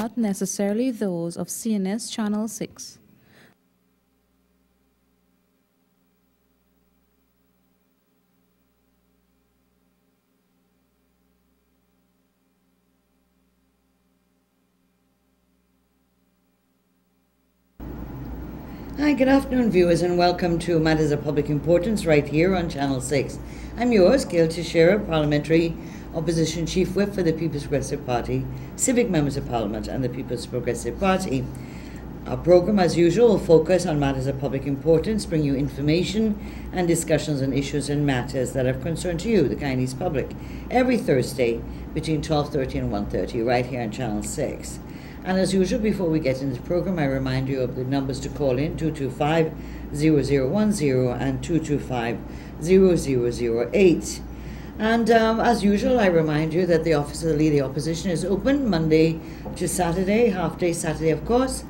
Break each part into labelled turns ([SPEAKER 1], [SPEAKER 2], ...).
[SPEAKER 1] Not necessarily those of CNS Channel 6.
[SPEAKER 2] Hi, good afternoon, viewers, and welcome to Matters of Public Importance right here on Channel 6. I'm yours, Gail Teixeira, Parliamentary Opposition Chief Whip for the People's Progressive Party, Civic Members of Parliament, and the People's Progressive Party. Our program, as usual, will focus on matters of public importance, bring you information and discussions on issues and matters that are of concern to you, the Guyanese public, every Thursday between 12:30 and 1:30, right here on Channel 6. And as usual, before we get into the program, I remind you of the numbers to call in, 225-0010 and 225-0008. And as usual, I remind you that the Office of the Leader of the Opposition is open Monday to Saturday, half-day Saturday, of course,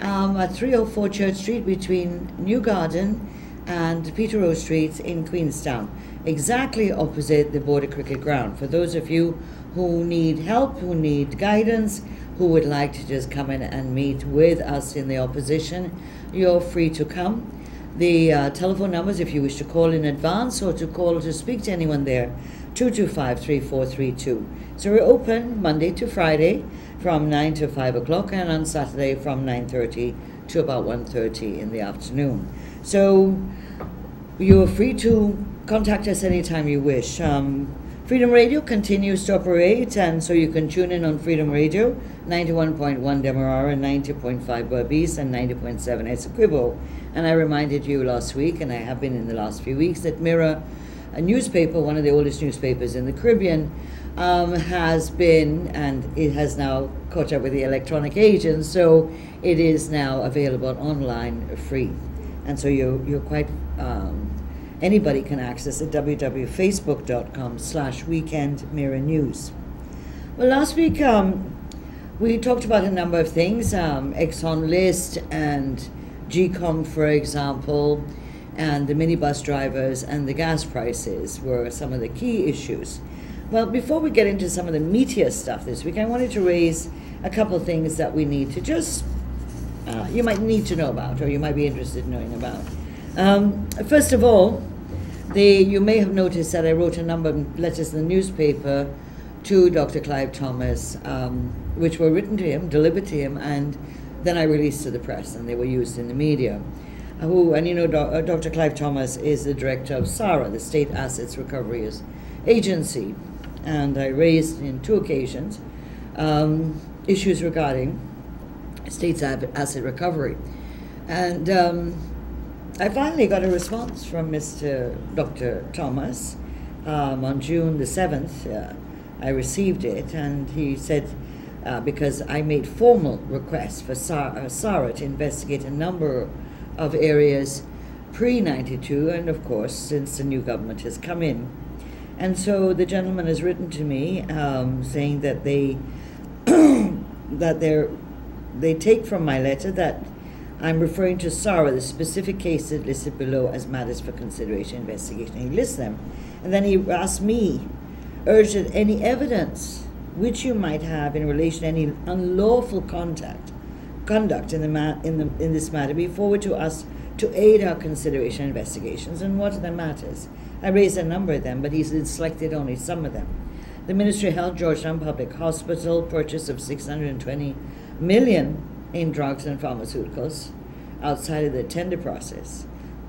[SPEAKER 2] at 304 Church Street between New Garden and Peter Rowe Street in Queenstown, exactly opposite the Border Cricket Ground. For those of you who need help, who need guidance, who would like to just come in and meet with us in the opposition, you're free to come. The telephone numbers, if you wish to call in advance or to call to speak to anyone there, 225-3432. So we're open Monday to Friday from 9 to 5 o'clock, and on Saturday from 9:30 to about 1:30 in the afternoon. So you're free to contact us anytime you wish. Freedom Radio continues to operate, and so you can tune in on Freedom Radio, 91.1 Demerara, 90.5 Berbice, and 90.7 Essequibo. And I reminded you last week, and I have been in the last few weeks, that Mirror, a newspaper, one of the oldest newspapers in the Caribbean, has been, and it has now caught up with the electronic age, and so it is now available online free. And so you're quite... anybody can access it, www.facebook.com/weekendmirrornews. Well, last week we talked about a number of things, Exxon list and GCOM, for example, and the minibus drivers and the gas prices were some of the key issues. Well, before we get into some of the meatier stuff this week, I wanted to raise a couple of things that we need to just, you might need to know about, or you might be interested in knowing about. First of all, you may have noticed that I wrote a number of letters in the newspaper to Dr. Clive Thomas, which were written to him, delivered to him, and then I released to the press, and they were used in the media. And you know, Dr. Clive Thomas is the director of SARA, the State Assets Recovery Agency, and I raised in two occasions issues regarding state's asset recovery. And I finally got a response from Dr. Thomas on June the 7th. I received it, and he said, because I made formal requests for SARA to investigate a number of areas pre-92, and of course, since the new government has come in. And so the gentleman has written to me saying that they take from my letter that I'm referring to SARA, the specific cases listed below as matters for consideration, investigation. He lists them. And then he asked me, urged that any evidence which you might have in relation to any unlawful conduct in this matter be forwarded to us to aid our consideration investigations. And what are the matters? I raised a number of them, but he's selected only some of them. The Ministry of Health, Georgetown Public Hospital, purchase of $620 million in drugs and pharmaceuticals outside of the tender process,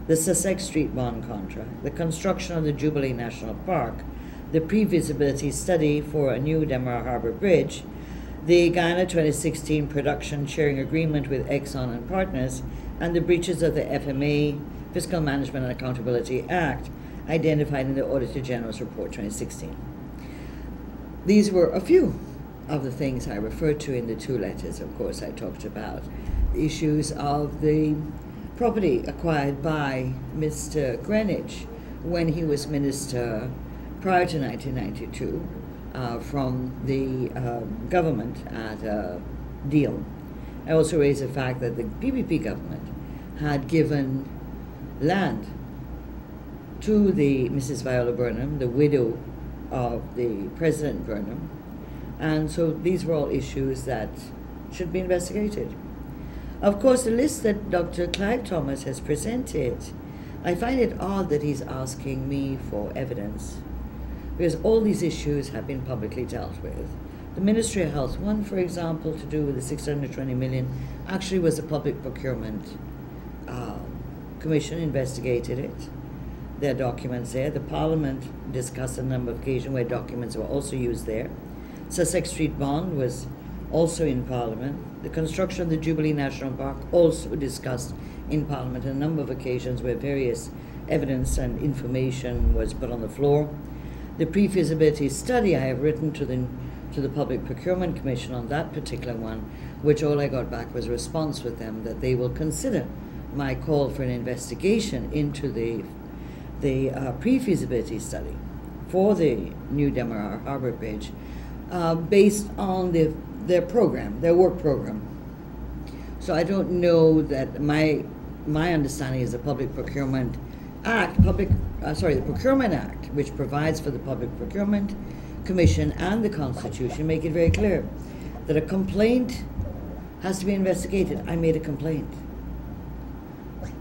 [SPEAKER 2] the Sussex Street bond contract, the construction of the Jubilee National Park, the pre-feasibility study for a new Demerara Harbour Bridge, the Guyana 2016 production sharing agreement with Exxon and partners, and the breaches of the FMA, Fiscal Management and Accountability Act, identified in the Auditor General's Report 2016. These were a few of the things I referred to in the two letters. Of course, I talked about the issues of the property acquired by Mr. Greenwich when he was minister prior to 1992 from the government at a deal. I also raised the fact that the PPP government had given land to the Mrs. Viola Burnham, the widow of the President Burnham, and so these were all issues that should be investigated. Of course, the list that Dr. Clive Thomas has presented, I find it odd that he's asking me for evidence, because all these issues have been publicly dealt with. The Ministry of Health one, for example, to do with the $620 million, actually was a public procurement commission, investigated it. There are documents there. The Parliament discussed a number of occasions where documents were also used there. Sussex Street bond was also in Parliament. The construction of the Jubilee National Park also discussed in Parliament on a number of occasions where various evidence and information was put on the floor. The pre-feasibility study I have written to the Public Procurement Commission on that particular one, which all I got back was a response with them that they will consider my call for an investigation into the pre-feasibility study for the new Demerara Harbour Bridge based on their program, their work program. So I don't know that my understanding is the Public Procurement Act, the Procurement Act, which provides for the Public Procurement Commission and the Constitution, make it very clear that a complaint has to be investigated. I made a complaint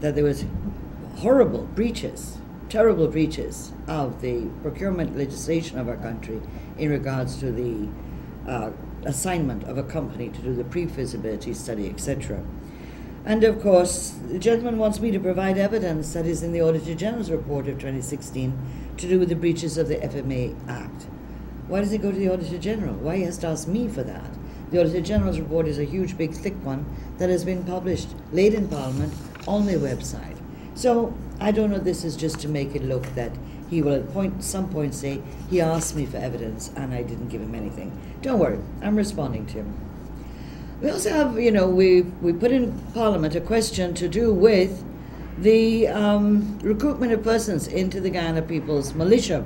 [SPEAKER 2] that there was horrible breaches, terrible breaches of the procurement legislation of our country in regards to the assignment of a company to do the pre-feasibility study, etc. And of course, the gentleman wants me to provide evidence that is in the Auditor General's report of 2016 to do with the breaches of the FMA Act. Why does it go to the Auditor General? Why he has to ask me for that? The Auditor General's report is a huge, big, thick one that has been published late in Parliament on their website. So I don't know, this is just to make it look that he will at some point say, he asked me for evidence and I didn't give him anything. Don't worry, I'm responding to him. We also have, we put in Parliament a question to do with the recruitment of persons into the Guyana People's Militia.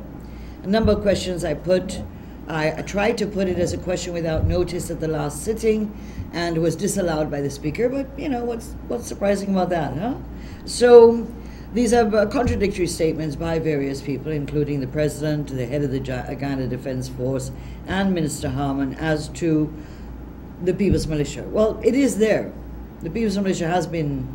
[SPEAKER 2] A number of questions I tried to put it as a question without notice at the last sitting and was disallowed by the Speaker, but what's surprising about that, huh? So these are contradictory statements by various people, including the President, the head of the Guyana Defence Force, and Minister Harmon as to the People's Militia. Well, it is there. The People's Militia has been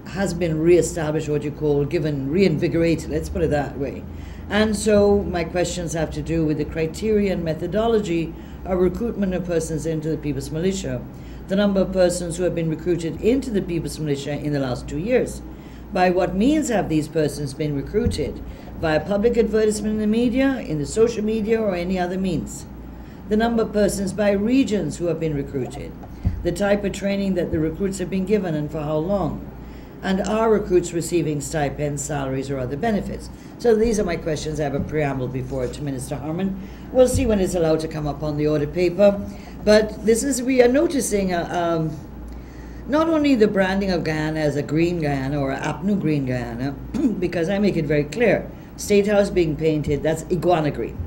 [SPEAKER 2] re-established, reinvigorated, let's put it that way. And so my questions have to do with the criteria and methodology of recruitment of persons into the People's Militia, the number of persons who have been recruited into the People's Militia in the last 2 years. By what means have these persons been recruited? Via public advertisement in the media, in the social media, or any other means? The number of persons by regions who have been recruited, the type of training that the recruits have been given and for how long, and are recruits receiving stipends, salaries, or other benefits? So these are my questions. I have a preamble before it to Minister Harmon. We'll see when it's allowed to come up on the audit paper. But we are noticing not only the branding of Guyana as a green Guyana or a APNU green Guyana, because I make it very clear, State House being painted, that's iguana green.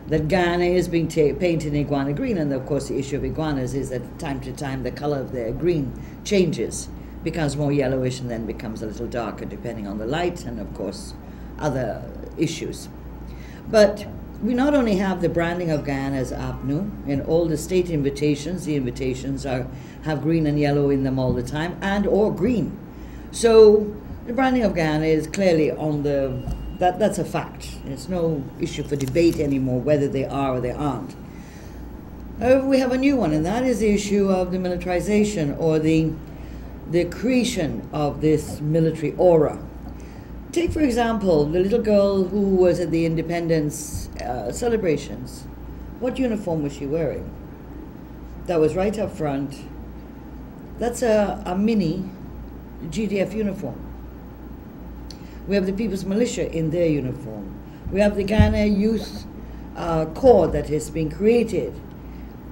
[SPEAKER 2] That Guyana is being painted in iguana green, and of course the issue of iguanas is that time to time the color of their green changes. becomes more yellowish and then becomes a little darker depending on the light and, of course, other issues. But we not only have the branding of Guyana as APNU, in all the state invitations, the invitations have green and yellow in them all the time, and or green. So the branding of Guyana is clearly on that's a fact. It's no issue for debate anymore whether they are or they aren't. However, we have a new one, and that is the issue of the militarization or the creation of this military aura. Take, for example, the little girl who was at the independence celebrations. What uniform was she wearing? That was right up front. That's a mini GDF uniform. We have the People's Militia in their uniform. We have the Guyana Youth Corps that has been created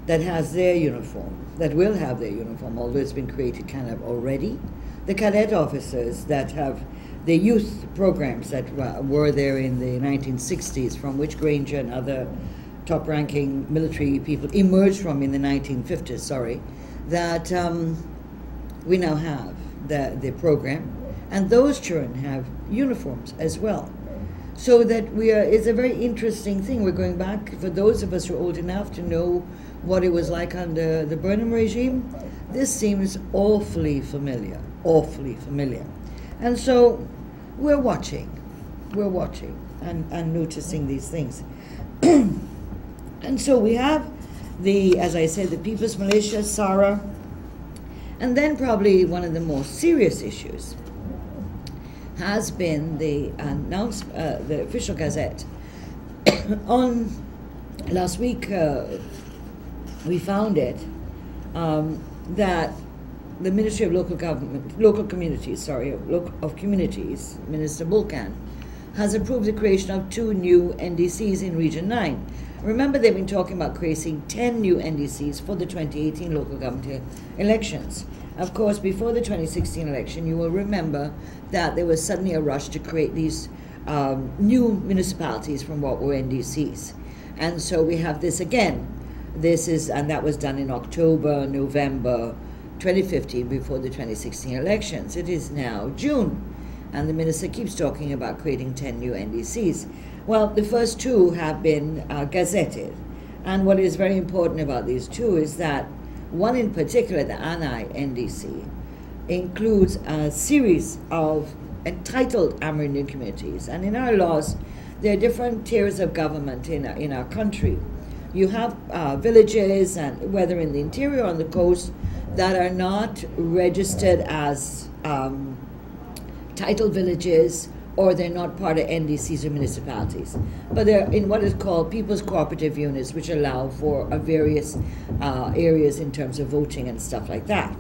[SPEAKER 2] that has their uniform, that will have their uniform, although it's been created kind of already. The cadet officers that have the youth programs that were there in the 1960s, from which Granger and other top-ranking military people emerged from in the 1950s, that we now have the program. And those children have uniforms as well. So that it's a very interesting thing. We're going back, for those of us who are old enough to know what it was like under the Burnham regime, this seems awfully familiar, And so we're watching and noticing these things. And so we have as I said, the People's Militia, SARA, and then probably one of the most serious issues has been the the official gazette. On last week, we found it that the Ministry of Communities, Minister Bulkan, has approved the creation of 2 new NDCs in Region 9. Remember, they've been talking about creating 10 new NDCs for the 2018 local government elections. Of course, before the 2016 election, you will remember that there was suddenly a rush to create these new municipalities from what were NDCs. And so we have this again. And that was done in October, November 2015, before the 2016 elections. It is now June, and the minister keeps talking about creating 10 new NDCs. Well, the first 2 have been gazetted. And what is very important about these 2 is that one in particular, the Anai NDC, includes a series of entitled Amerindian communities. And in our laws, there are different tiers of government in our country. You have villages, and whether in the interior or on the coast, that are not registered as titled villages, or they're not part of NDCs or municipalities. But they're in what is called People's Cooperative Units, which allow for various areas in terms of voting and stuff like that.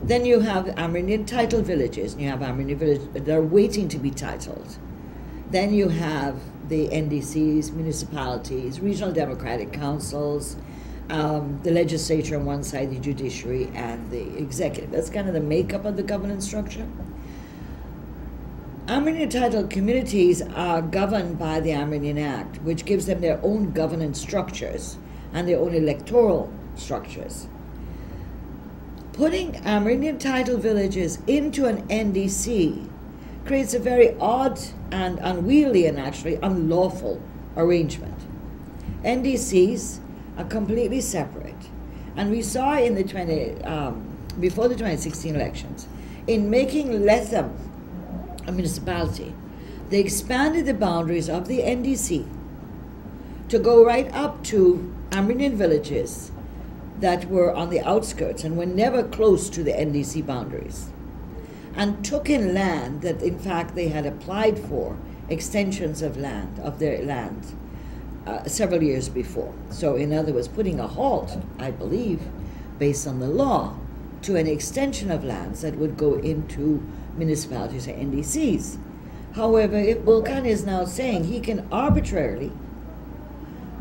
[SPEAKER 2] Then you have Amerindian titled villages, and you have Amerindian villages that are waiting to be titled. Then you have the NDCs, municipalities, regional democratic councils, the legislature on one side, the judiciary, and the executive. That's kind of the makeup of the governance structure. Amerindian titled communities are governed by the Amerindian Act, which gives them their own governance structures and their own electoral structures. Putting Amerindian titled villages into an NDC creates a very odd and unwieldy and actually unlawful arrangement. NDCs are completely separate, and we saw in the before the 2016 elections, in making Lethem a municipality, they expanded the boundaries of the NDC to go right up to Amerindian villages that were on the outskirts and were never close to the NDC boundaries, and took in land that in fact they had applied for extensions of their land several years before. So in other words, putting a halt, I believe, based on the law, to an extension of lands that would go into municipalities or NDCs. However, if Bulkan is now saying he can arbitrarily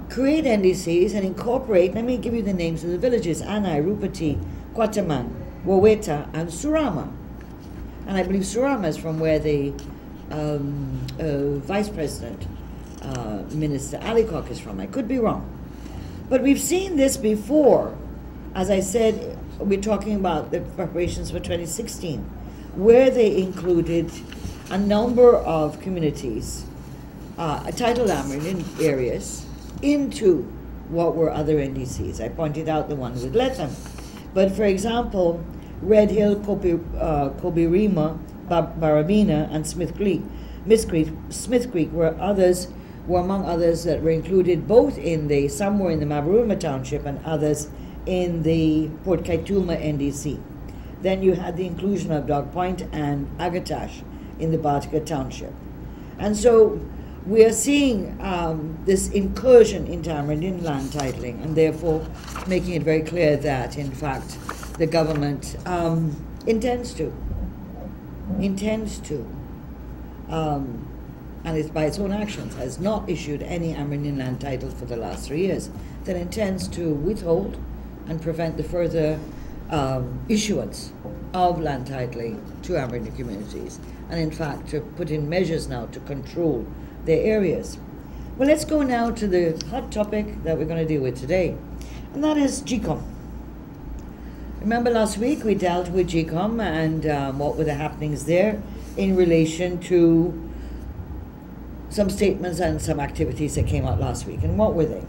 [SPEAKER 2] create NDCs and incorporate, let me give you the names of the villages: Anai, Rupati, Quataman, Waweta, and Surama. And I believe Surama is from where the Vice President, Minister Alicock, is from. I could be wrong. But we've seen this before, as I said, we're talking about the preparations for 2016, where they included a number of communities, titled Amerindian areas, into what were other NDCs. I pointed out the ones with Lethem. But for example, Red Hill, Kobirima, Barabina, and Smith Creek were among others that were included both in some were in the Mabaruma Township and others in the Port Kaituma NDC. Then you had the inclusion of Dog Point and Agatash in the Bartica Township. And so we are seeing this incursion into Amerindian land titling, and therefore making it very clear that, in fact, the government intends to, and it's by its own actions, has not issued any Amerindian land titles for the last 3 years, that intends to withhold and prevent the further issuance of land titling to Amerindian communities, and in fact to put in measures now to control their areas. Well, let's go now to the hot topic that we're going to deal with today, and that is GCOM. Remember last week we dealt with GCOM and what were the happenings there in relation to some statements and some activities that came out last week. And what were they?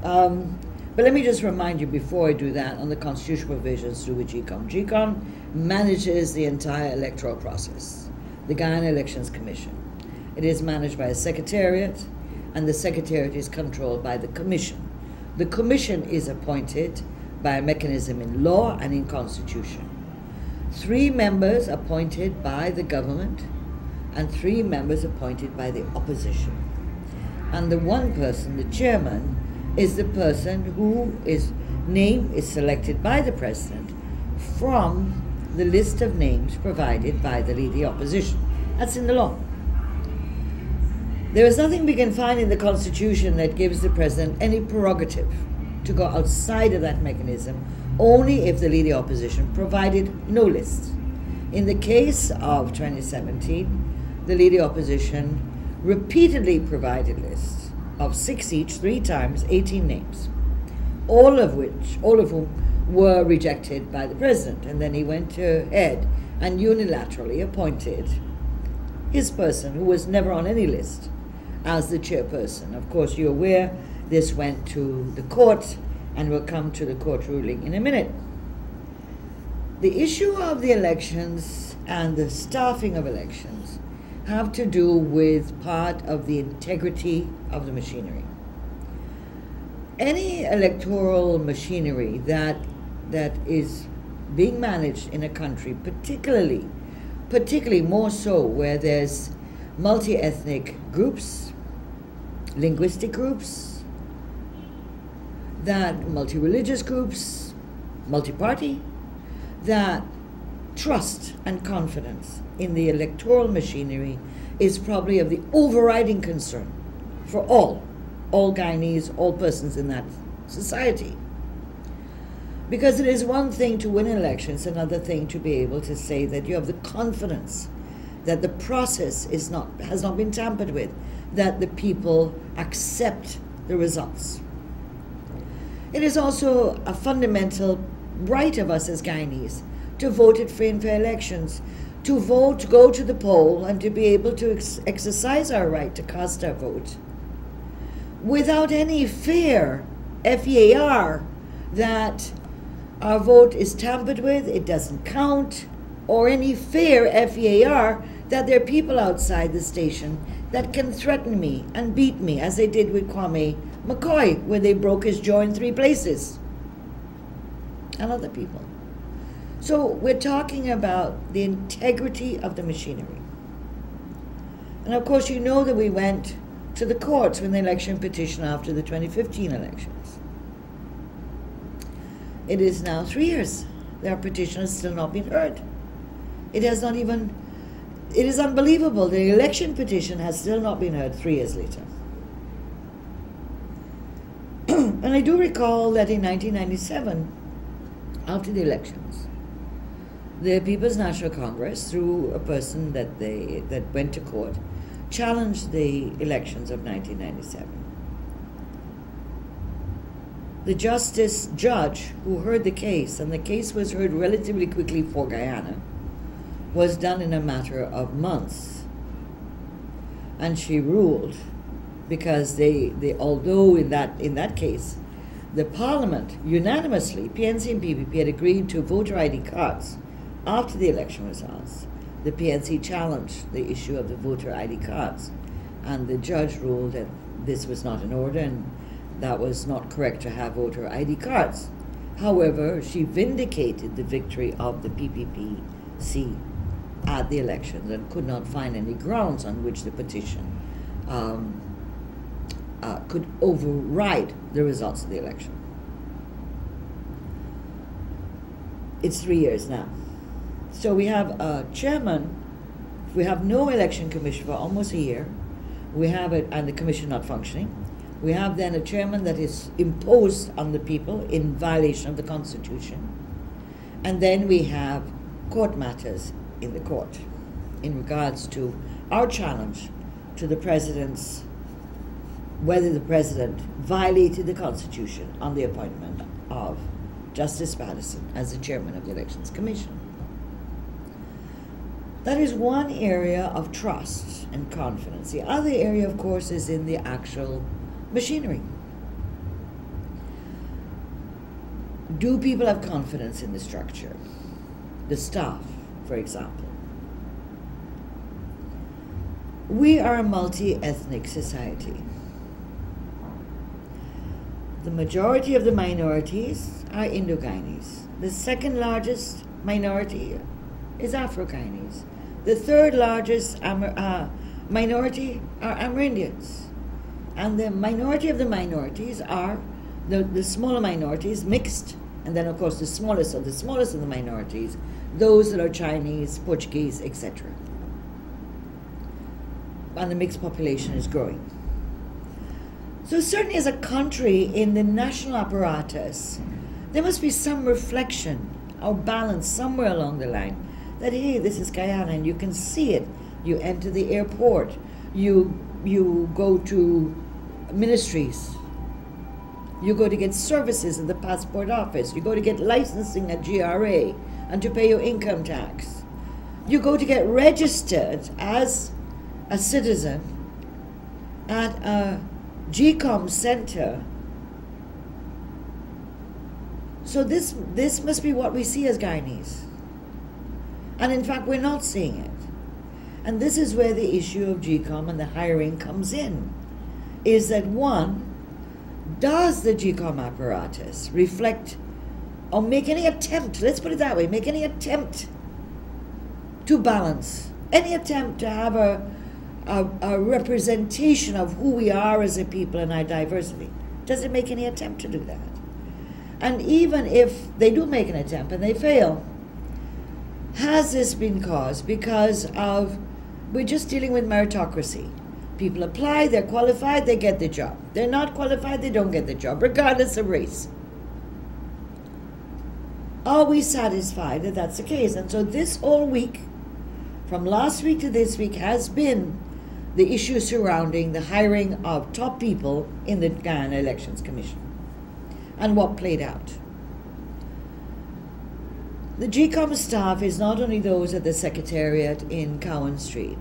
[SPEAKER 2] But let me just remind you before I do that on the constitutional provisions to do with GCOM. GCOM manages the entire electoral process, the Guyana Elections Commission. It is managed by a secretariat, and the secretariat is controlled by the commission. The commission is appointed by a mechanism in law and in constitution. 3 members appointed by the government and 3 members appointed by the opposition. And the one person, the chairman, is the person whose name is selected by the president from the list of names provided by the leading opposition. That's in the law. There is nothing we can find in the Constitution that gives the president any prerogative to go outside of that mechanism, only if the leading opposition provided no list. In the case of 2017, the leading opposition repeatedly provided lists of 6 each, 3 times, 18 names, all of whom were rejected by the president. And then he went ahead and unilaterally appointed his person, who was never on any list, as the chairperson. Of course, you're aware this went to the court, and we'll come to the court ruling in a minute. The issue of the elections and the staffing of elections have to do with part of the integrity of the machinery. Any electoral machinery that is being managed in a country, particularly more so where there's multi-ethnic groups, linguistic groups, that multi-religious groups, multi-party, that trust and confidence in the electoral machinery is probably of the overriding concern for all Guyanese, all persons in that society. Because it is one thing to win elections, another thing to be able to say that you have the confidence that the process has not been tampered with, that the people accept the results. It is also a fundamental right of us as Guyanese to vote at free and fair elections, to vote, to go to the poll, and to be able to exercise our right to cast our vote without any fear, F-E-A-R, that our vote is tampered with, it doesn't count, or any fear, F-E-A-R, that there are people outside the station that can threaten me and beat me, as they did with Kwame McCoy, where they broke his jaw in 3 places, and other people. So we're talking about the integrity of the machinery. And of course, you know that we went to the courts with the election petition after the 2015 elections. It is now 3 years. Their petition has still not been heard. It is unbelievable. The election petition has still not been heard 3 years later. And I do recall that in 1997, after the elections, the People's National Congress, through a person that went to court, challenged the elections of 1997. the judge who heard the case, and the case was heard relatively quickly for Guyana, was done in a matter of months. And she ruled, because although in that case, the Parliament unanimously, PNC and PPP, had agreed to voter ID cards after the election results. The PNC challenged the issue of the voter ID cards, and the judge ruled that this was not in order and that was not correct to have voter ID cards. However, she vindicated the victory of the PPPC at the elections and could not find any grounds on which the petition could override the results of the election. It's 3 years now. So we have a chairman, we have no election commission for almost a year, we have it, and the commission not functioning. We have then a chairman that is imposed on the people in violation of the Constitution. And then we have court matters in the court in regards to our challenge to the president's, whether the president violated the Constitution on the appointment of Justice Patterson as the chairman of the Elections Commission. That is one area of trust and confidence. The other area, of course, is in the actual machinery. Do people have confidence in the structure? The staff, for example. We are a multi-ethnic society. The majority of the minorities are Indo-Guyanese. The second largest minority is Afro-Guyanese. The third largest minority are Amerindians. And the minority of the minorities are the smaller minorities, mixed, and then of course the smallest of the minorities, those that are Chinese, Portuguese, etc. And the mixed population is growing. So certainly as a country in the national apparatus, there must be some reflection or balance somewhere along the line that, hey, this is Guyana, and you can see it. You enter the airport, you go to ministries, you go to get services at the passport office, you go to get licensing at GRA and to pay your income tax. You go to get registered as a citizen at a GCOM center. So this must be what we see as Guyanese. And in fact, we're not seeing it. And this is where the issue of GCOM and the hiring comes in, is that one, does the GCOM apparatus reflect or make any attempt, let's put it that way, make any attempt to balance, any attempt to have a representation of who we are as a people and our diversity? Does it make any attempt to do that? And even if they do make an attempt and they fail, has this been caused because of, we're just dealing with meritocracy? People apply, they're qualified, they get the job. They're not qualified, they don't get the job, regardless of race. Are we satisfied that that's the case? And so this whole week, from last week to this week, has been the issue surrounding the hiring of top people in the Guyana Elections Commission and what played out. The GCOM staff is not only those at the Secretariat in Cowan Street,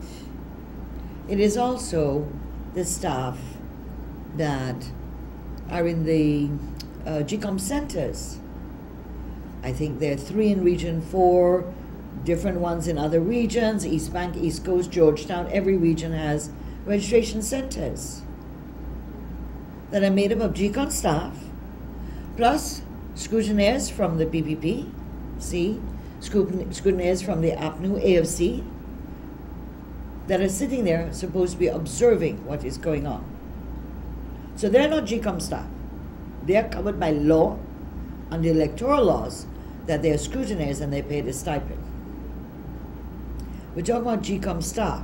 [SPEAKER 2] it is also the staff that are in the GCOM centers. I think there are 3 in Region 4, different ones in other regions, East Bank, East Coast, Georgetown. Every region has registration centers that are made up of GCOM staff, plus scrutineers from the PPP, scrutineers from the APNU, AFC, that are sitting there supposed to be observing what is going on. So they're not GCOM staff. They are covered by law, under electoral laws, that they are scrutineers and they pay the stipend. We're talking about GCOM staff.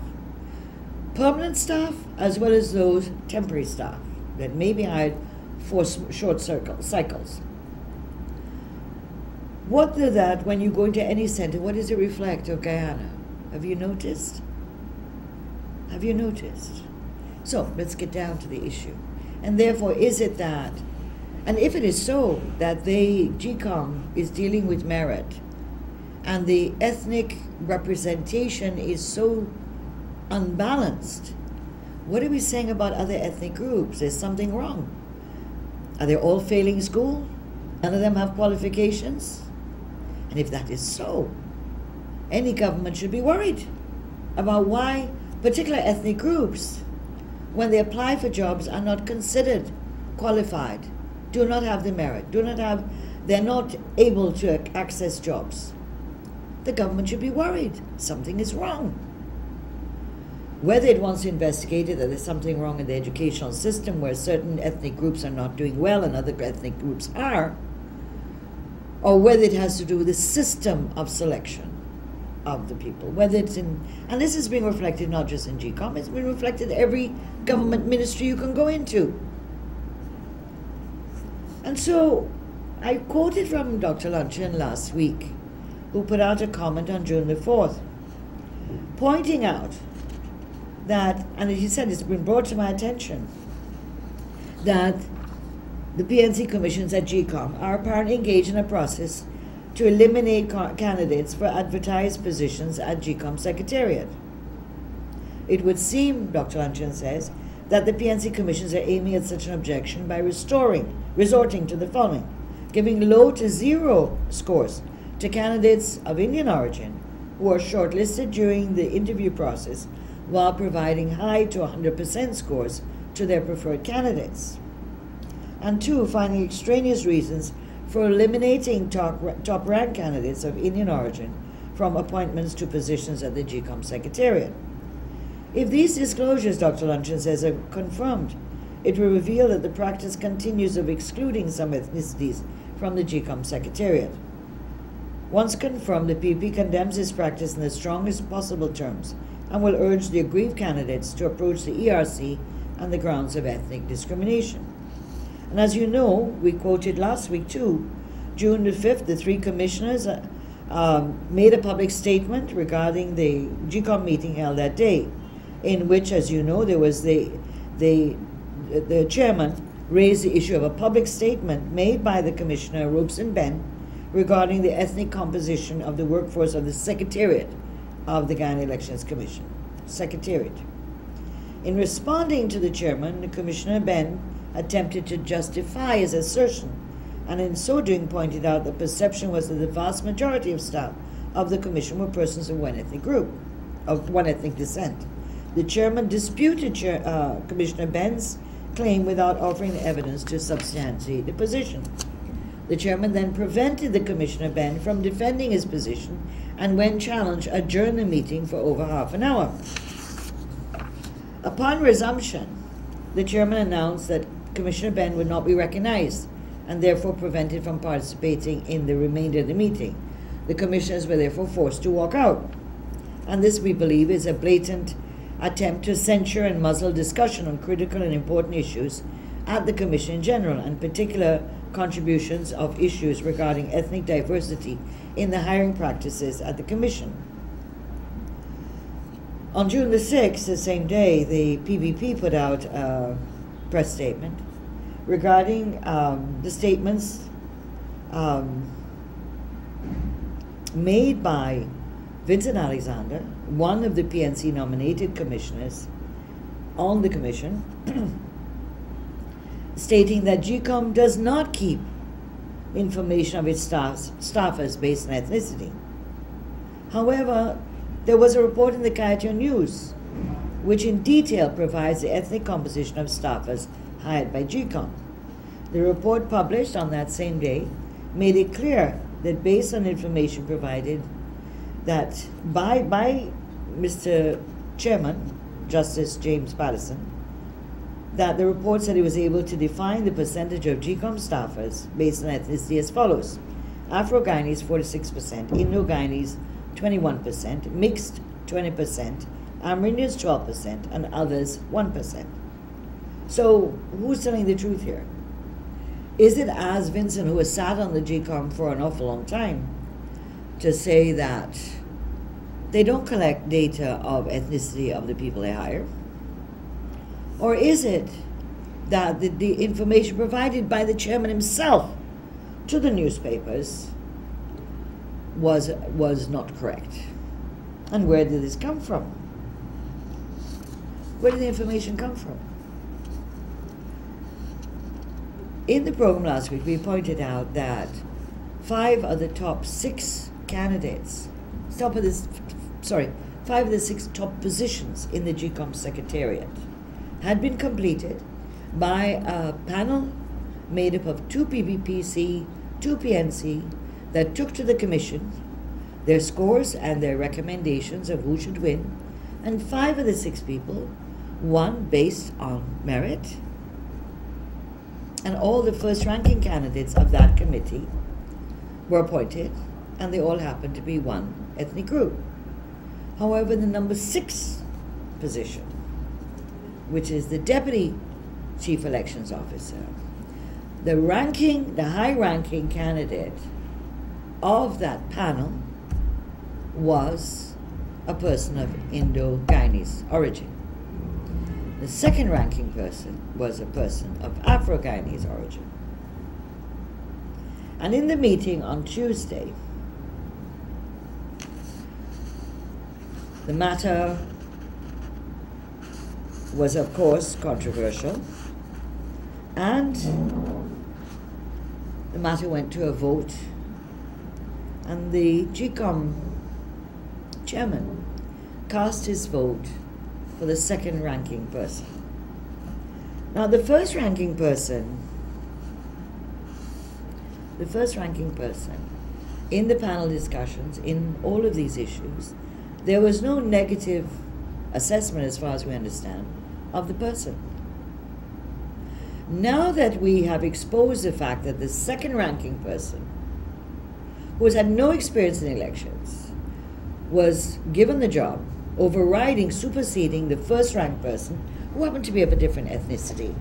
[SPEAKER 2] Permanent staff, as well as those temporary staff that may be hired for short cycles. What does that, when you go into any center, what does it reflect of Guyana? Have you noticed? Have you noticed? So let's get down to the issue. And therefore, is it that And if it is so that GCOM is dealing with merit and the ethnic representation is so unbalanced, what are we saying about other ethnic groups? There's something wrong. Are they all failing school? None of them have qualifications? And if that is so, any government should be worried about why particular ethnic groups, when they apply for jobs, are not considered qualified, do not have the merit, they're not able to access jobs. The government should be worried. Something is wrong. Whether it wants to investigate it, that there's something wrong in the educational system where certain ethnic groups are not doing well and other ethnic groups are, or whether it has to do with the system of selection of the people, whether it's in, and this is being reflected not just in GCOM, it's been reflected in every government ministry you can go into. And so I quoted from Dr. Luncheon last week, who put out a comment on June the 4th, pointing out that, and he said it's been brought to my attention, that the PNC commissions at GCOM are apparently engaged in a process to eliminate candidates for advertised positions at GCOM Secretariat. It would seem, Dr. Luncheon says, that the PNC commissions are aiming at such an objection by resorting to the following: giving low to zero scores to candidates of Indian origin who are shortlisted during the interview process, while providing high to 100% scores to their preferred candidates. And two, finding extraneous reasons for eliminating top-ranked candidates of Indian origin from appointments to positions at the GCOM Secretariat. If these disclosures, Dr. Luncheon says, are confirmed, it will reveal that the practice continues of excluding some ethnicities from the GCOM Secretariat. Once confirmed, the PP condemns this practice in the strongest possible terms and will urge the aggrieved candidates to approach the ERC on the grounds of ethnic discrimination. And as you know, we quoted last week too, June the 5th, the three commissioners made a public statement regarding the GCOM meeting held that day, in which, as you know, there was the chairman raised the issue of a public statement made by the Commissioner Robeson Ben regarding the ethnic composition of the workforce of the Secretariat of the Ghana Elections Commission, Secretariat. In responding to the chairman, the Commissioner Ben attempted to justify his assertion, and in so doing pointed out the perception was that the vast majority of staff of the commission were persons of one ethnic group, of one ethnic descent. The chairman disputed Commissioner Ben's claim without offering evidence to substantiate the position. The chairman then prevented the Commissioner Ben from defending his position, and when challenged, adjourned the meeting for over half an hour. Upon resumption, the chairman announced that Commissioner Ben would not be recognized and therefore prevented from participating in the remainder of the meeting. The commissioners were therefore forced to walk out. And this, we believe, is a blatant attempt to censure and muzzle discussion on critical and important issues at the Commission in general, and particular contributions of issues regarding ethnic diversity in the hiring practices at the Commission. On June the 6th, the same day, the PPP put out a press statement regarding the statements made by Vincent Alexander, one of the PNC nominated commissioners on the commission, stating that GCOM does not keep information of its staffers based on ethnicity. However, there was a report in the Kaieteur News which in detail provides the ethnic composition of staffers hired by GCOM. The report published on that same day made it clear that based on information provided that by Mr. Chairman, Justice James Patterson, that the report said he was able to define the percentage of GCOM staffers based on ethnicity as follows: Afro-Guyanese 46%, Indo-Guyanese 21%, mixed 20%, Amerindians 12%, and others 1%. So who's telling the truth here? Is it as Vincent, who has sat on the GCOM for an awful long time, to say that they don't collect data of ethnicity of the people they hire? Or is it that the information provided by the chairman himself to the newspapers was not correct. And where did this come from? Where did the information come from? In the program last week, we pointed out that 5 of the top 6 candidates, 5 of the 6 top positions in the GCOM Secretariat had been completed by a panel made up of 2 PPPC, 2 PNC, that took to the Commission their scores and their recommendations of who should win, and 5 of the 6 people won based on merit, and all the first-ranking candidates of that committee were appointed, and they all happened to be one ethnic group. However, the number 6 position, which is the Deputy Chief Elections Officer, the high-ranking candidate of that panel was a person of Indo-Guyanese origin. The second-ranking person was a person of Afro-Guyanese origin. And in the meeting on Tuesday, the matter was, of course, controversial, and the matter went to a vote, and the GCOM chairman cast his vote for the second-ranking person. Now, the first-ranking person in the panel discussions, in all of these issues, there was no negative assessment, as far as we understand, of the person. Now that we have exposed the fact that the second-ranking person, who has had no experience in elections, was given the job, overriding, superseding the first-ranked person, who happened to be of a different ethnicity,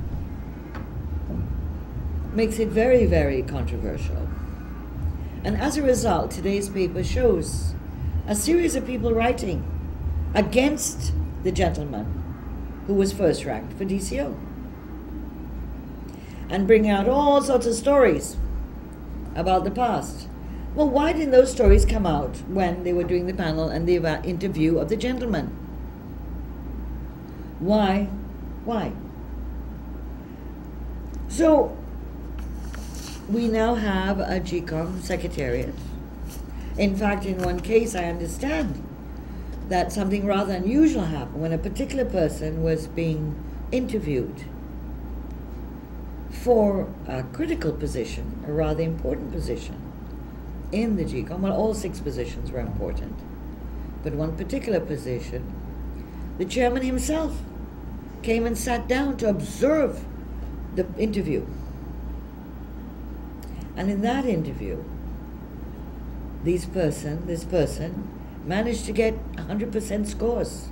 [SPEAKER 2] makes it very, very controversial. And as a result, today's paper shows a series of people writing against the gentleman who was first-ranked for DCO, and bringing out all sorts of stories about the past. Well, why didn't those stories come out when they were doing the panel and the interview of the gentleman? Why? So, we now have a GCOM secretariat. In fact, in one case, I understand that something rather unusual happened when a particular person was being interviewed for a critical position, a rather important position in the GCOM. Well, all 6 positions were important, but one particular position, the chairman himself came and sat down to observe the interview. And in that interview, this person managed to get 100% scores.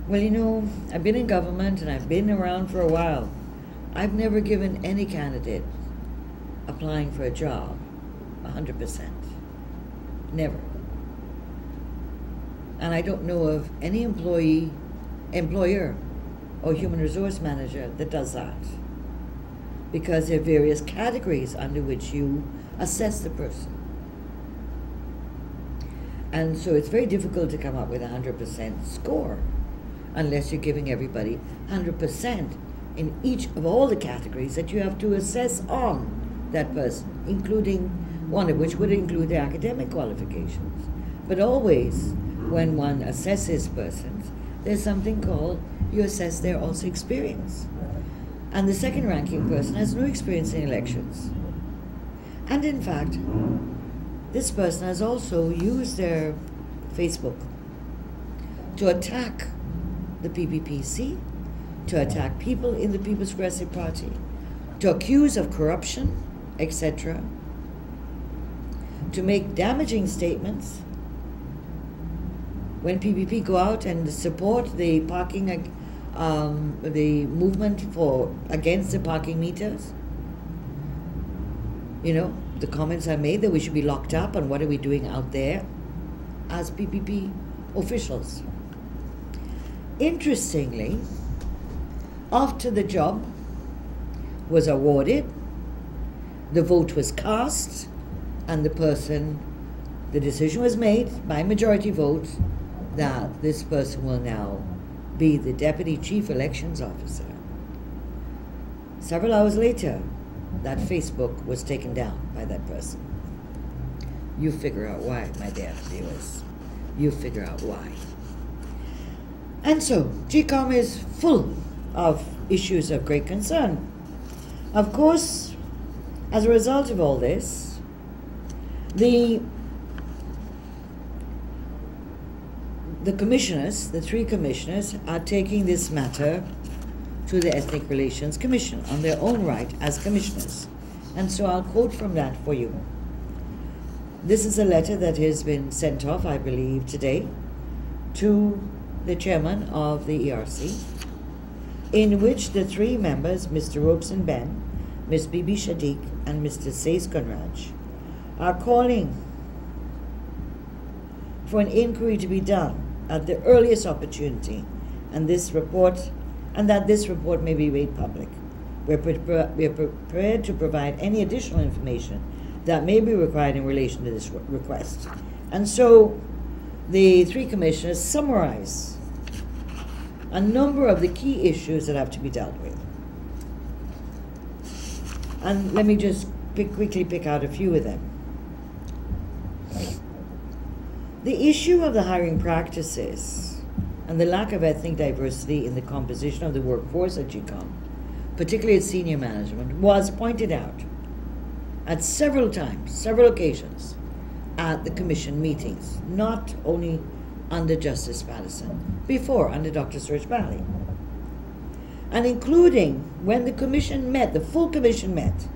[SPEAKER 2] Well, you know, I've been in government and I've been around for a while. I've never given any candidate applying for a job 100%. Never. And I don't know of any employer, or human resource manager that does that, because there are various categories under which you assess the person. And so it's very difficult to come up with a 100% score unless you're giving everybody 100% in each of all the categories that you have to assess on that person, including one of which would include their academic qualifications. But always, when one assesses persons, there's something called, you assess their also experience. And the second-ranking person has no experience in elections. And in fact, this person has also used their Facebook to attack the PPPC, to attack people in the People's Progressive Party, to accuse of corruption, etc., to make damaging statements when PPP go out and support the parking, the movement against the parking meters. You know, the comments I made that we should be locked up, and what are we doing out there as PPP officials. Interestingly, after the job was awarded, the vote was cast, and the decision was made by majority vote that this person will now be the Deputy Chief Elections Officer. Several hours later, that Facebook was taken down by that person. You figure out why, my dear viewers. You figure out why. And so, GCOM is full of issues of great concern. Of course, as a result of all this, the commissioners, the three commissioners, are taking this matter to the Ethnic Relations Commission on their own right as commissioners. And so I'll quote from that for you. This is a letter that has been sent off, I believe, today to the chairman of the ERC, in which the three members, Mr. Robeson Ben, Ms. Bibi Shadiq, and Mr. Says Conraj, are calling for an inquiry to be done at the earliest opportunity, and that this report may be made public. We are prepared to provide any additional information that may be required in relation to this request. And so the three commissioners summarize a number of the key issues that have to be dealt with. And let me just quickly pick out a few of them. The issue of the hiring practices and the lack of ethnic diversity in the composition of the workforce at GCOM, particularly at senior management, was pointed out at several occasions at the commission meetings, not only under Justice Patterson, before under Dr. Serge Bally, and including when the commission met, the full commission met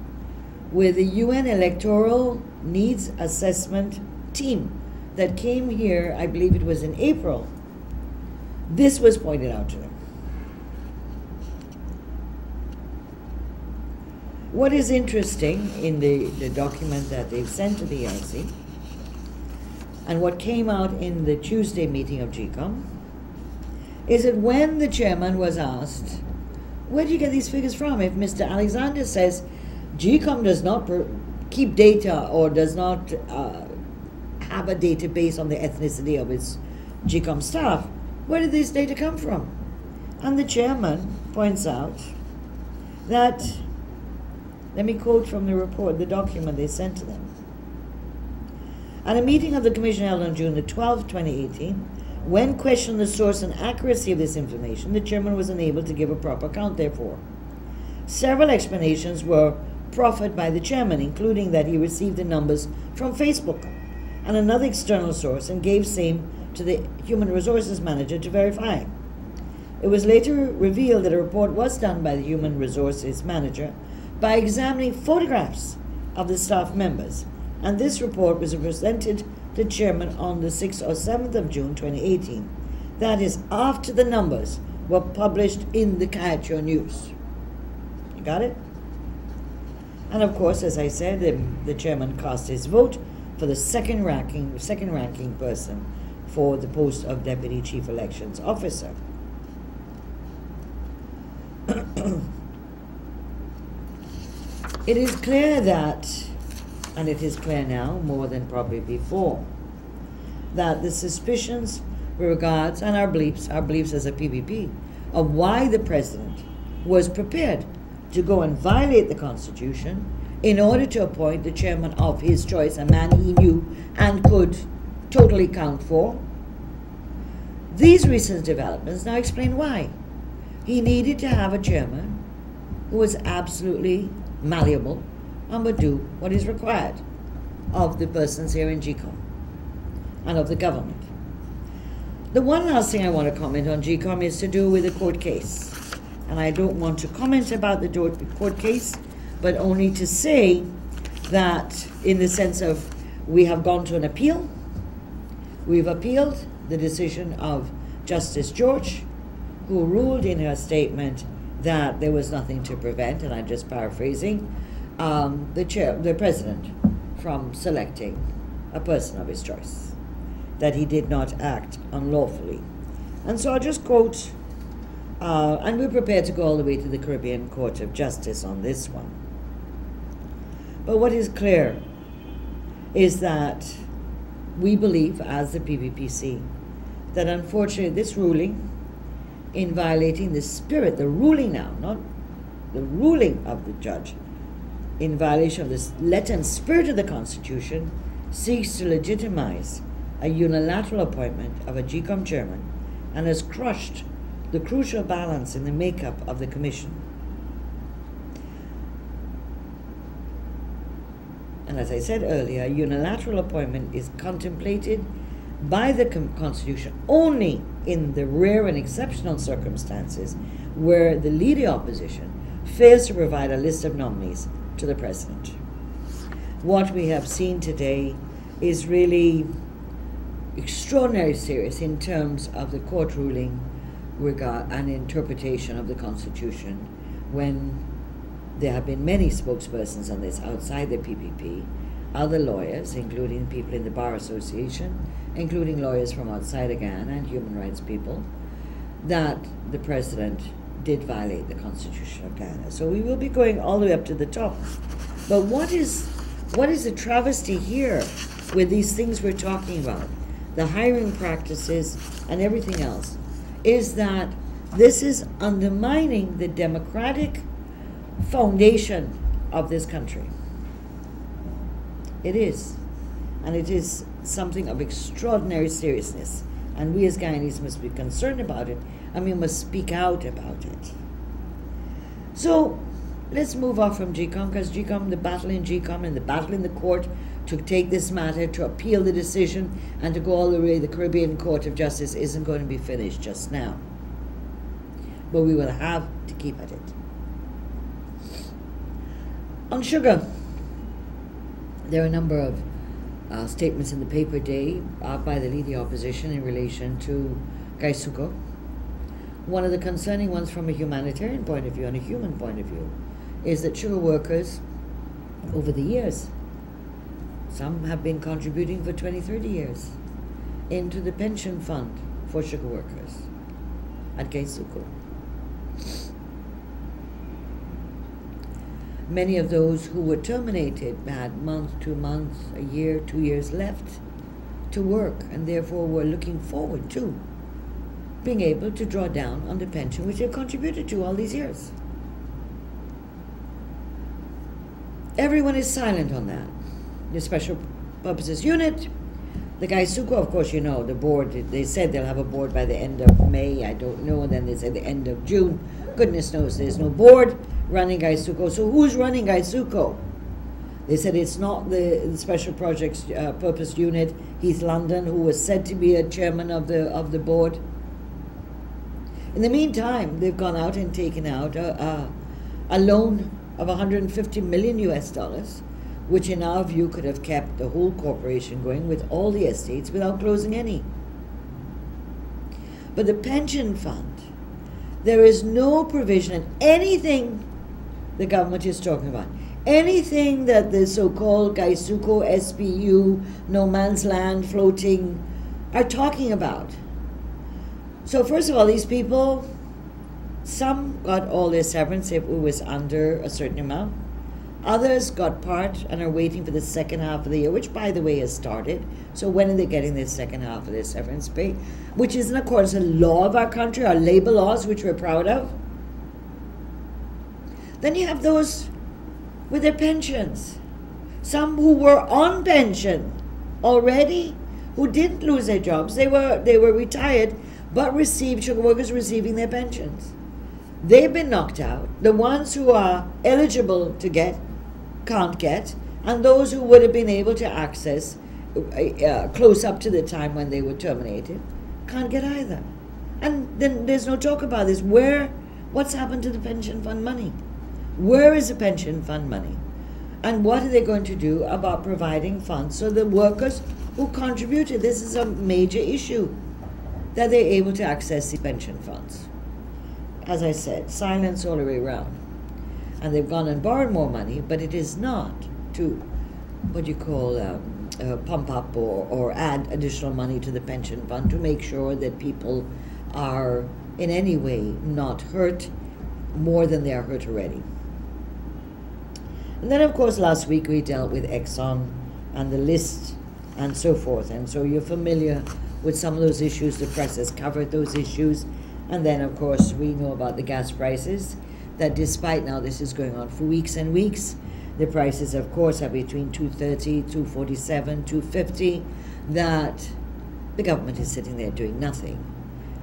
[SPEAKER 2] with the UN Electoral Needs Assessment team that came here, I believe it was in April. This was pointed out to them. What is interesting in the document that they've sent to the ERC, and what came out in the Tuesday meeting of GCOM, is that when the chairman was asked, where do you get these figures from? If Mr. Alexander says GCOM does not keep data or does not have a database on the ethnicity of its GCOM staff, where did this data come from? And the chairman points out that, let me quote from the report, the document they sent to them. At a meeting of the Commission held on June the 12th, 2018, when questioned the source and accuracy of this information, the chairman was unable to give a proper account, therefore. Several explanations were proffered by the chairman, including that he received the numbers from Facebook and another external source and gave same to the Human Resources Manager to verify. It was later revealed that a report was done by the Human Resources Manager by examining photographs of the staff members, and this report was presented to the chairman on the 6th or 7th of June 2018. That is after the numbers were published in the Kayacho News. You got it? And of course, as I said, the chairman cast his vote for the second ranking person for the post of Deputy Chief Elections Officer. It is clear that, and it is clear now more than probably before, that the suspicions with regards, and our beliefs as a PPP, of why the president was prepared to go and violate the Constitution in order to appoint the chairman of his choice, a man he knew and could totally count for. These recent developments now explain why. He needed to have a chairman who was absolutely malleable and would do what is required of the persons here in GCOM and of the government. The one last thing I want to comment on GCOM is to do with the court case. And I don't want to comment about the court case, but only to say that in the sense of we have gone to an appeal. We've appealed the decision of Justice George, who ruled in her statement that there was nothing to prevent, and I'm just paraphrasing, the president from selecting a person of his choice, that he did not act unlawfully. And so I'll just quote And we're prepared to go all the way to the Caribbean Court of Justice on this one. But what is clear is that we believe, as the PPPC, that unfortunately this ruling, in violating the spirit, the ruling now, not the ruling of the judge, in violation of the letter and spirit of the Constitution, seeks to legitimize a unilateral appointment of a GCOM chairman and has crushed the crucial balance in the makeup of the Commission. And as I said earlier, a unilateral appointment is contemplated by the Constitution only in the rare and exceptional circumstances where the leading opposition fails to provide a list of nominees to the President. What we have seen today is really extraordinarily serious in terms of the court ruling regard and interpretation of the Constitution, when there have been many spokespersons on this outside the PPP, other lawyers, including people in the Bar Association, including lawyers from outside of Ghana and human rights people, that the President did violate the Constitution of Ghana. So we will be going all the way up to the top. But what is the travesty here with these things we're talking about, the hiring practices and everything else, is that this is undermining the democratic foundation of this country. It is. And it is something of extraordinary seriousness. And we as Guyanese must be concerned about it, and we must speak out about it. So let's move off from GCOM, because GCOM, the battle in GCOM and the battle in the court to take this matter, to appeal the decision, and to go all the way to the Caribbean Court of Justice isn't going to be finished just now. But we will have to keep at it. On sugar, there are a number of statements in the paper today by the leading opposition in relation to Gaisuko. One of the concerning ones from a humanitarian point of view and a human point of view is that sugar workers, over the years, some have been contributing for 20, 30 years into the pension fund for sugar workers at Gaisuko. Many of those who were terminated had month, 2 months, a year, 2 years left to work, and therefore were looking forward to being able to draw down on the pension which they've contributed to all these years. Everyone is silent on that. The Special Purposes Unit, the Gaisuko, of course, you know, the board, they said they'll have a board by the end of May, I don't know, and then they said the end of June. Goodness knows there's no board running Gaisuko. So who's running Gaisuko? They said it's not the Special Projects Purpose Unit, Heath London, who was said to be a chairman of the board. In the meantime, they've gone out and taken out a loan of $150 million US, which in our view could have kept the whole corporation going with all the estates without closing any. But the pension fund, there is no provision in anything the government is talking about. Anything that the so-called Gaisuko, SPU, no man's land, floating, are talking about. So first of all, these people, some got all their severance if it was under a certain amount. Others got part and are waiting for the second half of the year, which, by the way, has started. So when are they getting their second half of their severance pay? Which is in accordance with the law of our country, our labor laws, which we're proud of. Then you have those with their pensions. Some who were on pension already, who didn't lose their jobs. They were retired, but received, sugar workers receiving their pensions. They've been knocked out. The ones who are eligible to get, can't get, and those who would have been able to access close up to the time when they were terminated, can't get either. And then there's no talk about this. What's happened to the pension fund money? Where is the pension fund money? And what are they going to do about providing funds so the workers who contributed, this is a major issue, that they're able to access the pension funds. As I said, silence all the way around. And they've gone and borrowed more money, but it is not to, what you call, pump up or add additional money to the pension fund to make sure that people are in any way not hurt more than they are hurt already. And then, of course, last week we dealt with Exxon and the list and so forth. And so you're familiar with some of those issues. The press has covered those issues. And then, of course, we know about the gas prices, that despite now this is going on for weeks and weeks, the prices, of course, are between $2.30, $2.47, $2.50, that the government is sitting there doing nothing.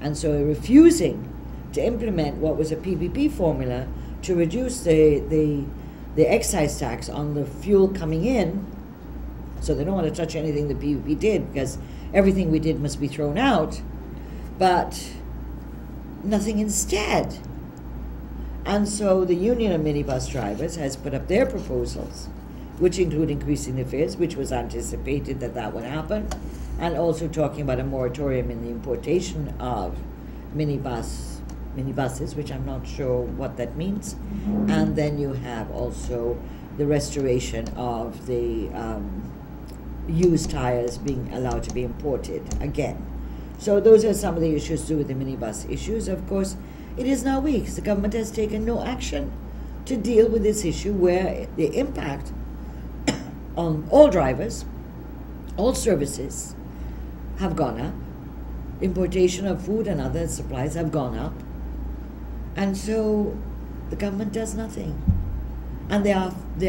[SPEAKER 2] And so refusing to implement what was a PPP formula to reduce the excise tax on the fuel coming in. So they don't want to touch anything the PPP did, because everything we did must be thrown out, but nothing instead. And so the Union of Minibus Drivers has put up their proposals, which include increasing the fares, which was anticipated that would happen, and also talking about a moratorium in the importation of minibuses, which I'm not sure what that means. And then you have also the restoration of the used tires being allowed to be imported again. So those are some of the issues to do with the minibus issues. Of course, it is now weeks. The government has taken no action to deal with this issue, where the impact on all drivers, all services have gone up. Importation of food and other supplies have gone up. And so the government does nothing. And there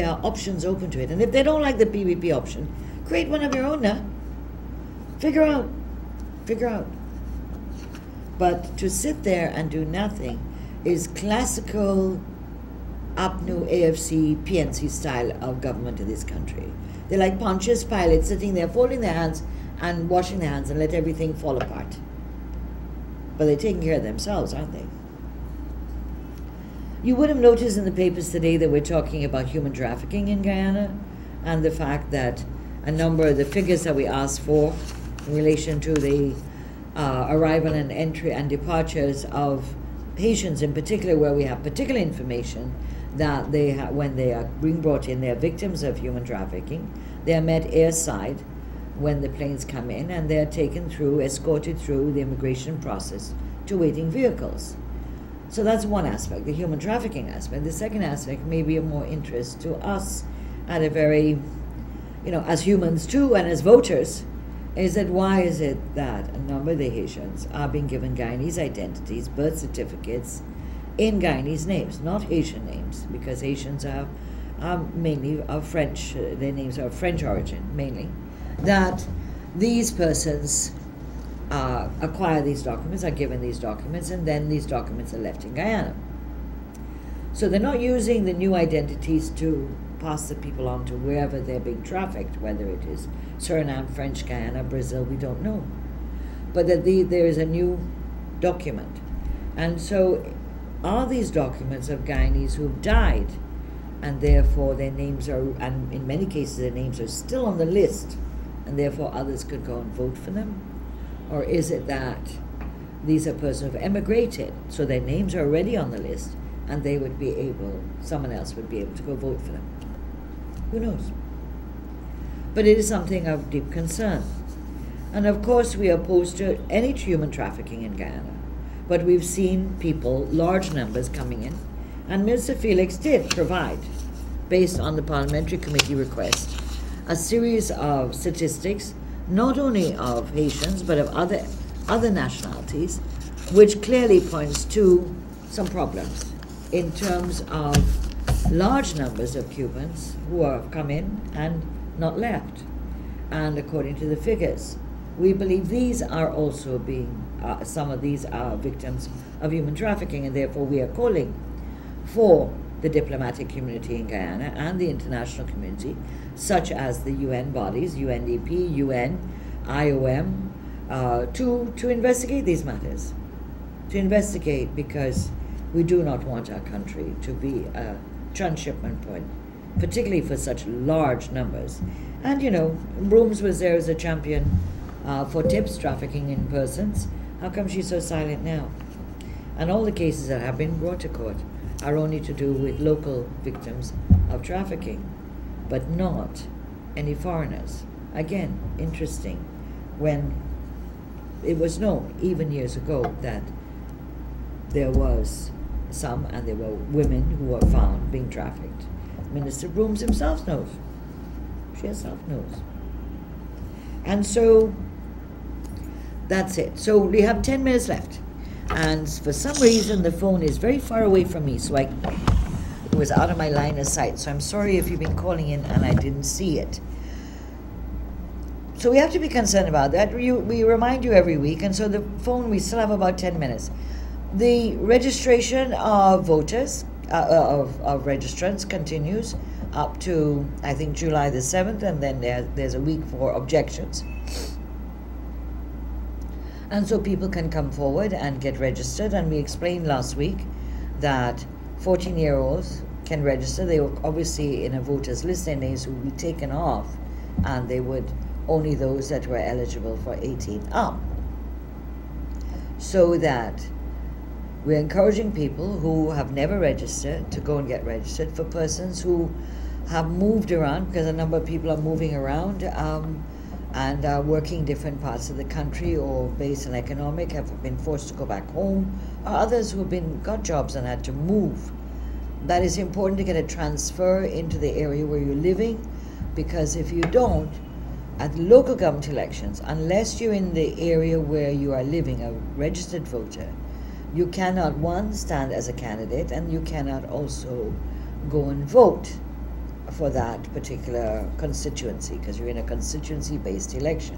[SPEAKER 2] are options open to it. And if they don't like the PPP option, create one of your own now. Figure out. But to sit there and do nothing is classical APNU, AFC, PNC style of government in this country. They're like Pontius Pilate, sitting there folding their hands and washing their hands and let everything fall apart. But they're taking care of themselves, aren't they? You would have noticed in the papers today that we're talking about human trafficking in Guyana, and the fact that a number of the figures that we asked for in relation to the arrival and entry and departures of Haitians in particular, where we have particular information that when they are being brought in, they are victims of human trafficking. They are met airside when the planes come in, and they are taken through, escorted through the immigration process to waiting vehicles. So that's one aspect, the human trafficking aspect. The second aspect may be of more interest to us at a very, as humans too, and as voters, is that why is it that a number of the Haitians are being given Guyanese identities, birth certificates, in Guyanese names, not Haitian names, because Haitians are mainly of French, their names are of French origin, mainly, that these persons acquire these documents, are given these documents, and then these documents are left in Guyana. So they're not using the new identities to pass the people on to wherever they're being trafficked, whether it is Suriname, French Guyana, Brazil, we don't know. But that there is a new document. And so are these documents of Guyanese who've died, and therefore their names are, and in many cases their names are still on the list, and therefore others could go and vote for them? Or is it that these are persons who've emigrated, so their names are already on the list, and they would be able, someone else would be able to go vote for them? Who knows? But it is something of deep concern. And of course we are opposed to any human trafficking in Guyana. But we've seen people, large numbers, coming in. And Minister Felix did provide, based on the parliamentary committee request, a series of statistics, not only of Haitians, but of other nationalities, which clearly points to some problems in terms of large numbers of Cubans who have come in and not left. And according to the figures, we believe these are also being, some of these are victims of human trafficking, and therefore we are calling for the diplomatic community in Guyana and the international community, such as the UN bodies, UNDP, UN, IOM, to investigate these matters. To investigate, because we do not want our country to be a transshipment point, particularly for such large numbers. And Brooms was there as a champion for TIPS, trafficking in persons. How come she's so silent now? And all the cases that have been brought to court are only to do with local victims of trafficking, but not any foreigners. Again, interesting, when it was known, even years ago, that there was some, and there were women who were found being trafficked. Minister Brooms himself knows. She herself knows. And so that's it. So we have 10 minutes left. And for some reason, the phone is very far away from me, so it was out of my line of sight. So I'm sorry if you've been calling in and I didn't see it. So we have to be concerned about that. We remind you every week, and so the phone, we still have about 10 minutes. The registration of voters, of registrants continues up to, I think, July the 7th, and then there's a week for objections. And so people can come forward and get registered, and we explained last week that 14-year-olds can register. They were obviously in a voters list, their names would be taken off, and they would only those that were eligible for 18 up. So that we're encouraging people who have never registered to go and get registered. For persons who have moved around, because a number of people are moving around and are working different parts of the country, or based on economic, have been forced to go back home, or others who have got jobs and had to move. That is important to get a transfer into the area where you're living, because if you don't, at local government elections, unless you're in the area where you are living, a registered voter, you cannot, one, stand as a candidate, and you cannot also go and vote for that particular constituency, because you're in a constituency-based election.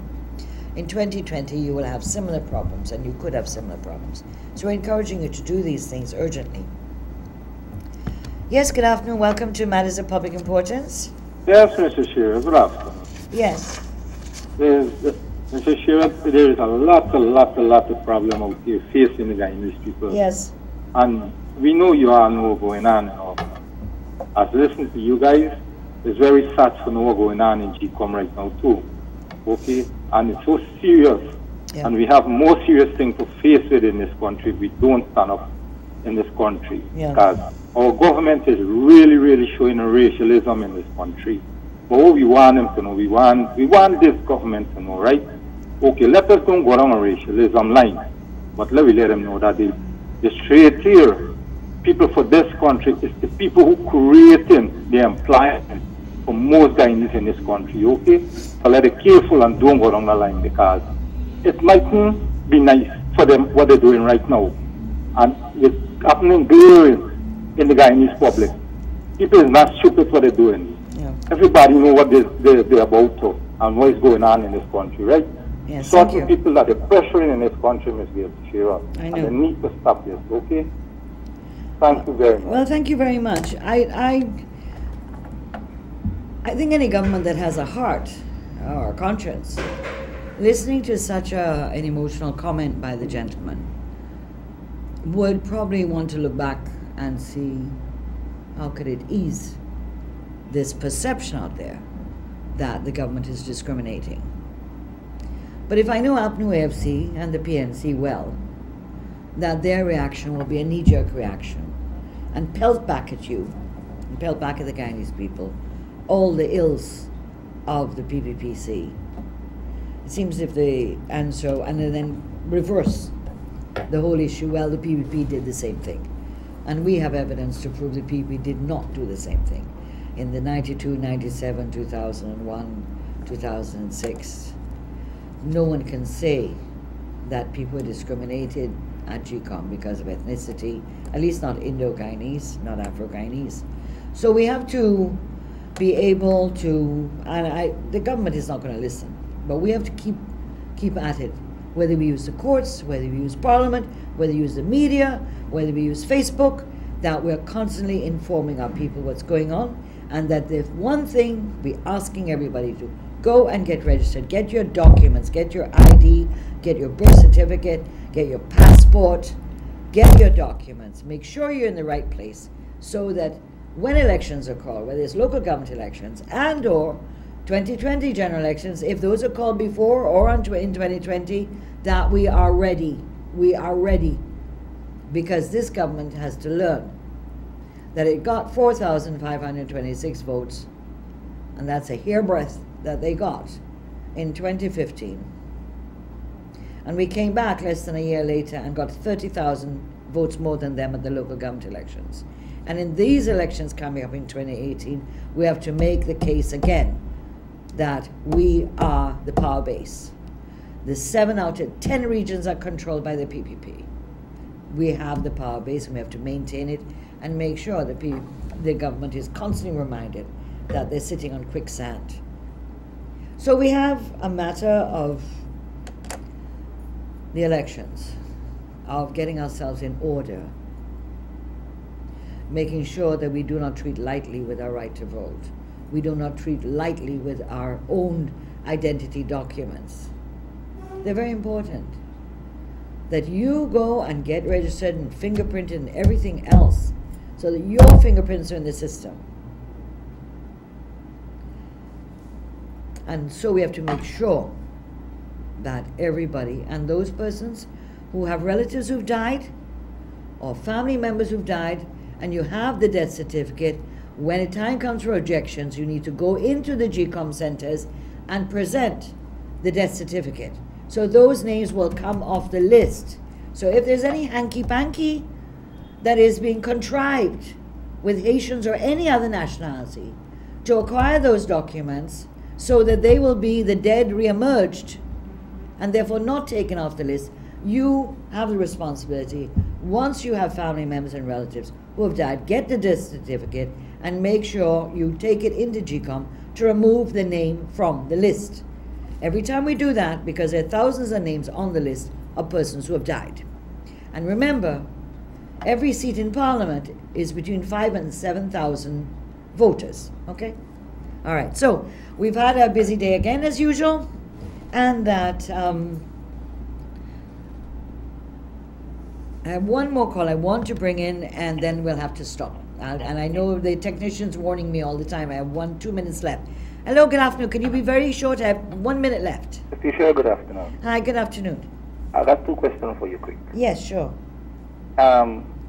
[SPEAKER 2] In 2020, you will have similar problems, and you could have similar problems. So we're encouraging you to do these things urgently. Yes, good afternoon. Welcome to Matters of Public Importance.
[SPEAKER 3] Yes, Mr. Shearer, good afternoon.
[SPEAKER 2] Yes.
[SPEAKER 3] Mr. Shearer, there is a lot of problem out here facing the Guyanese people.
[SPEAKER 2] Yes.
[SPEAKER 3] And we know you all know what's going on. As listening to you guys, it's very sad to know what's going on in GCOM right now too. Okay? And it's so serious. Yeah. And we have more serious things to face with in this country if we don't stand up in this country.
[SPEAKER 2] Yeah.
[SPEAKER 3] Because our government is really showing a racialism in this country. But what we want them to know, we want this government to know, right? Okay, let us don't go down a racialism line, but let them know that the straight here people for this country is the people who creating the employment for most Guyanese in this country, okay? So let it careful and don't go down the line, because it mightn't be nice for them what they're doing right now. And it's happening glaring in the Guyanese public. People is not stupid what they're doing. Yeah. Everybody know what they're about to and what is going on in this country, right?
[SPEAKER 2] Yes,
[SPEAKER 3] certain people that are pressuring in this country, Ms. Gail Teixeira,
[SPEAKER 2] I know.
[SPEAKER 3] And they need to stop this, okay? Thank you very much.
[SPEAKER 2] Well, thank you very much. I think any government that has a heart or a conscience, listening to such an emotional comment by the gentleman, would probably want to look back and see how could it ease this perception out there that the government is discriminating. But if I know APNU AFC and the PNC well, that their reaction will be a knee-jerk reaction and pelt back at you, and pelt back at the Guyanese people, all the ills of the PPPC. It seems as if they answer and then reverse the whole issue. Well, the PPP did the same thing. And we have evidence to prove the PPP did not do the same thing. In the 92, 97, 2001, 2006, no one can say that people were discriminated at GCOM because of ethnicity, at least not Indo-Guyanese, not Afro-Guyanese. So we have to be able to, and the government is not going to listen, but we have to keep at it, whether we use the courts, whether we use Parliament, whether we use the media, whether we use Facebook, that we're constantly informing our people what's going on, and that the one thing we're asking everybody to go and get registered, get your documents, get your ID, get your birth certificate, get your passport, get your documents, make sure you're in the right place, so that when elections are called, whether it's local government elections and or 2020 general elections, if those are called before or in 2020, that we are ready. We are ready, because this government has to learn that it got 4,526 votes, and that's a hairbreadth that they got in 2015. And we came back less than a year later and got 30,000 votes more than them at the local government elections. And in these elections coming up in 2018, we have to make the case again that we are the power base. The 7 out of 10 regions are controlled by the PPP. We have the power base, and we have to maintain it and make sure that the government is constantly reminded that they're sitting on quicksand. So we have a matter of the elections, of getting ourselves in order, making sure that we do not treat lightly with our right to vote. We do not treat lightly with our own identity documents. They're very important. That you go and get registered and fingerprinted and everything else so that your fingerprints are in the system. And so we have to make sure that everybody, and those persons who have relatives who've died or family members who've died, and you have the death certificate, when the time comes for objections, you need to go into the GCOM centers and present the death certificate. So those names will come off the list. So if there's any hanky-panky that is being contrived with Haitians or any other nationality to acquire those documents so that they will be the dead re-emerged and therefore not taken off the list, you have the responsibility, once you have family members and relatives who have died, get the death certificate and make sure you take it into GCOM to remove the name from the list. Every time we do that, because there are thousands of names on the list of persons who have died. And remember, every seat in Parliament is between 5,000 and 7,000 voters, okay? All right, so we've had a busy day again as usual, and that I have one more call I want to bring in, and then we'll have to stop. And I know the technician's warning me all the time. I have 2 minutes left. Hello, good afternoon. Can you be very short? I have 1 minute left.
[SPEAKER 4] Sure, good afternoon.
[SPEAKER 2] Hi, good afternoon.
[SPEAKER 4] I got 2 questions for you quick.
[SPEAKER 2] Yes, sure.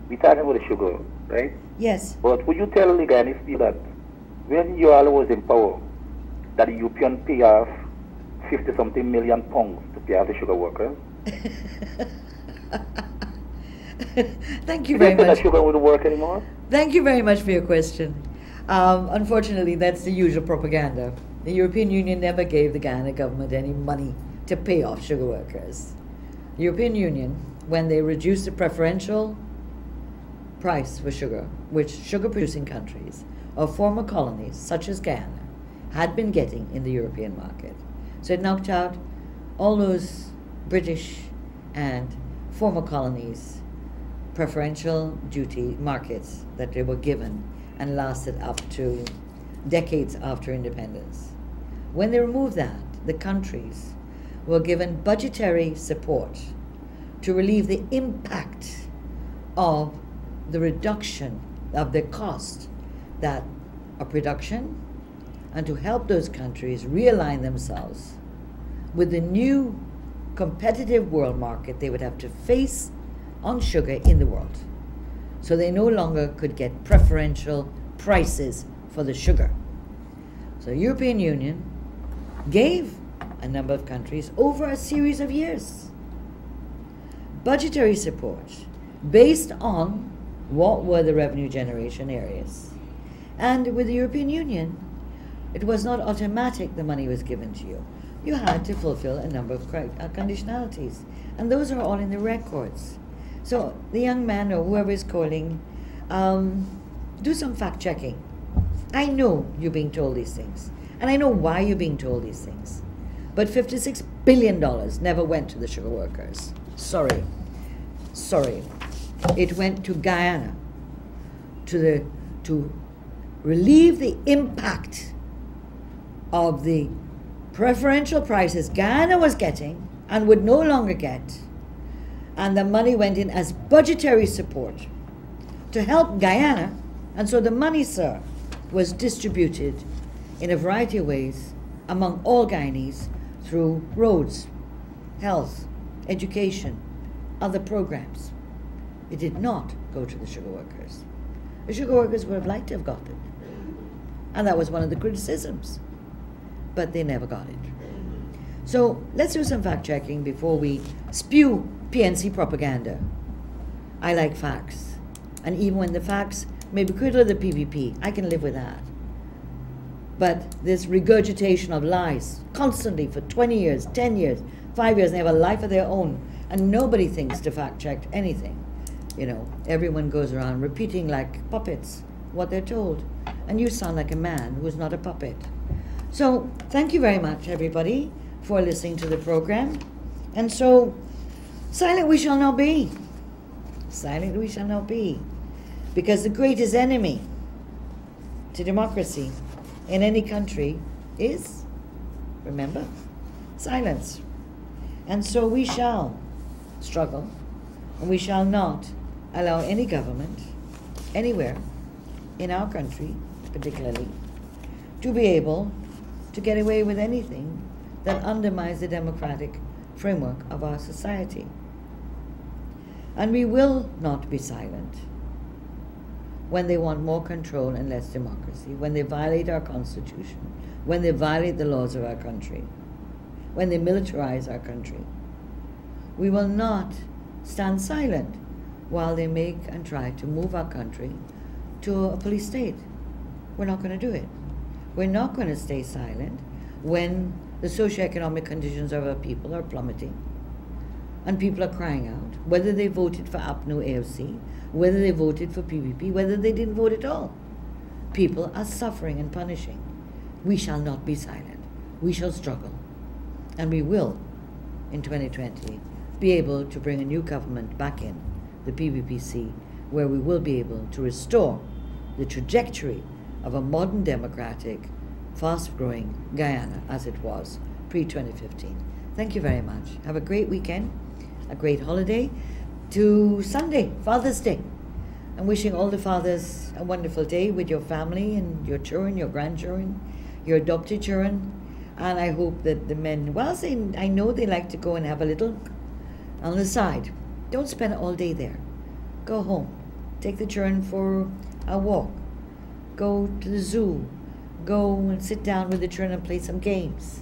[SPEAKER 4] We talking about the sugar, right?
[SPEAKER 2] Yes.
[SPEAKER 4] But would you tell the Guyanese people that when you all was in power, that the European pay off 50-something million pounds to pay off the sugar workers?
[SPEAKER 2] Thank you very much.
[SPEAKER 4] That sugar wouldn't work anymore?
[SPEAKER 2] Thank you very much for your question. Unfortunately, that's the usual propaganda. The European Union never gave the Guyana government any money to pay off sugar workers. The European Union, when they reduced the preferential price for sugar, which sugar-producing countries or former colonies, such as Guyana, had been getting in the European market. So it knocked out all those British and former colonies' preferential duty markets that they were given and lasted up to decades after independence. When they removed that, the countries were given budgetary support to relieve the impact of the reduction of the cost that of production, and to help those countries realign themselves with the new competitive world market they would have to face on sugar in the world. So they no longer could get preferential prices for the sugar. So the European Union gave a number of countries over a series of years budgetary support based on what were the revenue generation areas. And with the European Union, it was not automatic the money was given to you. You had to fulfill a number of conditionalities, and those are all in the records. So the young man or whoever is calling, do some fact checking. I know you're being told these things, and I know why you're being told these things. But $56 billion never went to the sugar workers. Sorry. It went to Guyana to relieve the impact of the preferential prices Guyana was getting and would no longer get. And the money went in as budgetary support to help Guyana. And so the money, sir, was distributed in a variety of ways among all Guyanese through roads, health, education, other programs. It did not go to the sugar workers. The sugar workers would have liked to have got it. And that was one of the criticisms. But they never got it. So let's do some fact checking before we spew PNC propaganda. I like facts. And even when the facts may be critical of the PPP, I can live with that. But this regurgitation of lies constantly for 20 years, 10 years, 5 years, they have a life of their own, and nobody thinks to fact check anything. You know, everyone goes around repeating like puppets what they're told. And you sound like a man who's not a puppet. So thank you very much, everybody, for listening to the program. And so, silent we shall not be. Silent we shall not be. Because the greatest enemy to democracy in any country is, remember, silence. And so we shall struggle, and we shall not allow any government, anywhere, in our country particularly, to be able to get away with anything that undermines the democratic framework of our society. And we will not be silent when they want more control and less democracy, when they violate our Constitution, when they violate the laws of our country, when they militarize our country. We will not stand silent while they make and try to move our country to a police state. We're not going to do it. We're not going to stay silent when the socioeconomic conditions of our people are plummeting and people are crying out, whether they voted for APNU AOC, whether they voted for PPP, whether they didn't vote at all. People are suffering and punishing. We shall not be silent. We shall struggle. And we will, in 2020, be able to bring a new government back in, the PPPC, where we will be able to restore the trajectory of a modern democratic, fast-growing Guyana as it was pre-2015. Thank you very much. Have a great weekend, a great holiday to Sunday, Father's Day. I'm wishing all the fathers a wonderful day with your family and your children, your grandchildren, your adopted children. And I hope that the men, well, I know they like to go and have a little on the side. Don't spend all day there. Go home. Take the children for a walk. Go to the zoo. Go and sit down with the children and play some games.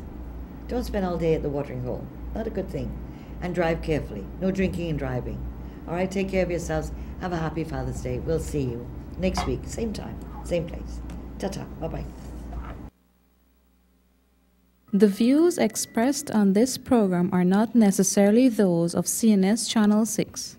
[SPEAKER 2] Don't spend all day at the watering hole. Not a good thing. And drive carefully. No drinking and driving. All right, take care of yourselves. Have a happy Father's Day. We'll see you next week, same time, same place. Ta-ta. Bye-bye.
[SPEAKER 1] The views expressed on this program are not necessarily those of CNS Channel 6.